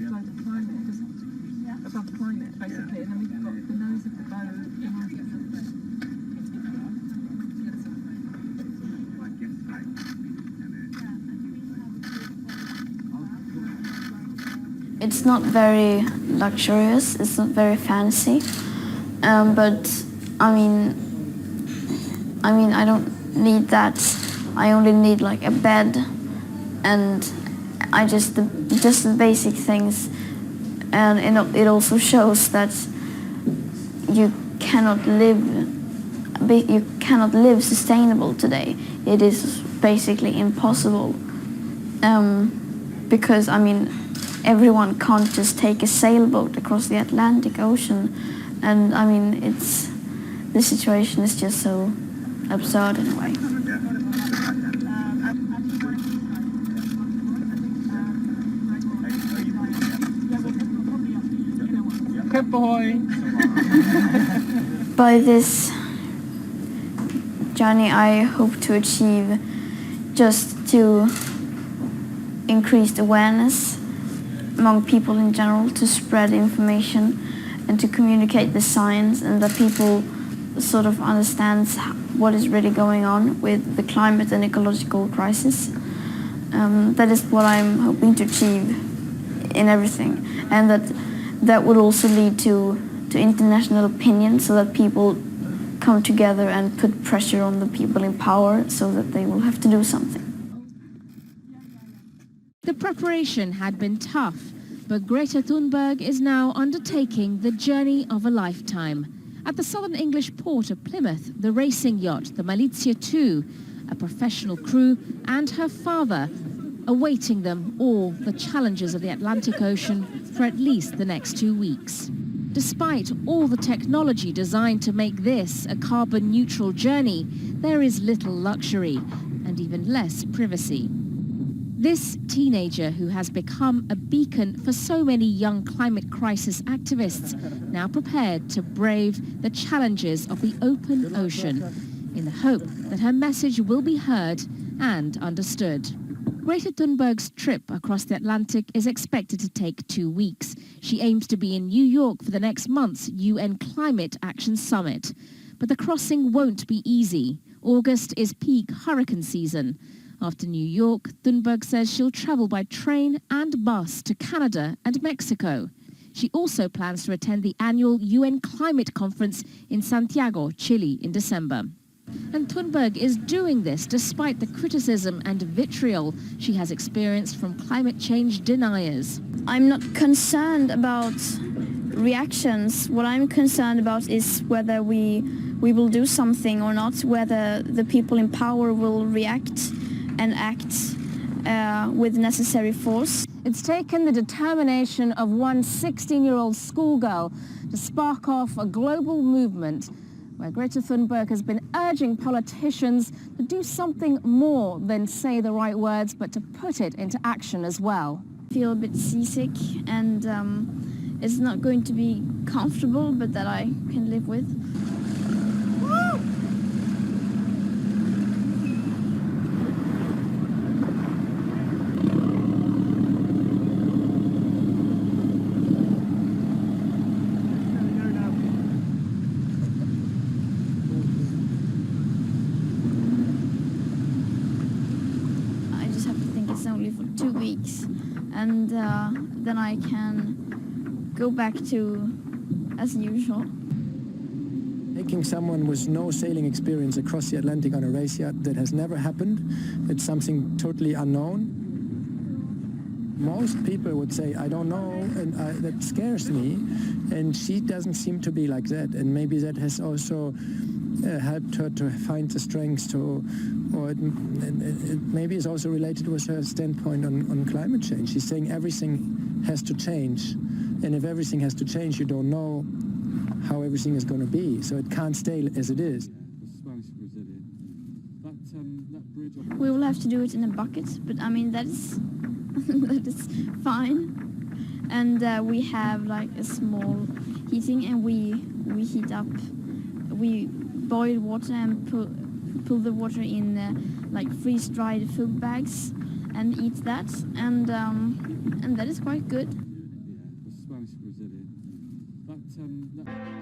below the climate, above climate, basically, and then we've got the nose of the boat. It's not very luxurious, it's not very fancy, but I mean, I don't need that. I only need like a bed, and just the basic things, and it also shows that you cannot live sustainable today. It is basically impossible, because I mean, everyone can't just take a sailboat across the Atlantic Ocean, and I mean, the situation is just so absurd in a way. Good boy. By this journey, I hope to achieve just to increase awareness among people in general, to spread information and to communicate the science, and that people sort of understands what is really going on with the climate and ecological crisis. That is what I'm hoping to achieve in everything, and that would also lead to international opinion, so that people come together and put pressure on the people in power so that they will have to do something. The preparation had been tough, but Greta Thunberg is now undertaking the journey of a lifetime. At the southern English port of Plymouth, the racing yacht, the Malizia 2, a professional crew, and her father awaiting them all the challenges of the Atlantic Ocean for at least the next 2 weeks. Despite all the technology designed to make this a carbon-neutral journey, there is little luxury and even less privacy. This teenager, who has become a beacon for so many young climate crisis activists, now prepared to brave the challenges of the open ocean in the hope that her message will be heard and understood. Greta Thunberg's trip across the Atlantic is expected to take 2 weeks. She aims to be in New York for the next month's UN Climate Action Summit. But the crossing won't be easy. August is peak hurricane season. After New York, Thunberg says she'll travel by train and bus to Canada and Mexico. She also plans to attend the annual UN Climate Conference in Santiago, Chile in December. And Thunberg is doing this despite the criticism and vitriol she has experienced from climate change deniers. I'm not concerned about reactions. What I'm concerned about is whether we will do something or not, whether the people in power will react and act with necessary force. It's taken the determination of one 16-year-old schoolgirl to spark off a global movement where Greta Thunberg has been urging politicians to do something more than say the right words, but to put it into action as well. I feel a bit seasick, and it's not going to be comfortable, but that I can live with. Only for 2 weeks, and then I can go back to as usual. Taking someone with no sailing experience across the Atlantic on a race yacht, that has never happened. It's something totally unknown. Most people would say, I don't know, and that scares me, and she doesn't seem to be like that, and maybe that has also helped her to find the strength to, or it maybe it's also related with her standpoint on climate change. She's saying everything has to change, and if everything has to change, you don't know how everything is going to be, so it can't stay as it is. We will have to do it in a bucket, but I mean that is that is fine. And we have like a small heating, and we heat up. We boil water and pull the water in like freeze-dried food bags and eat that, and that is quite good. that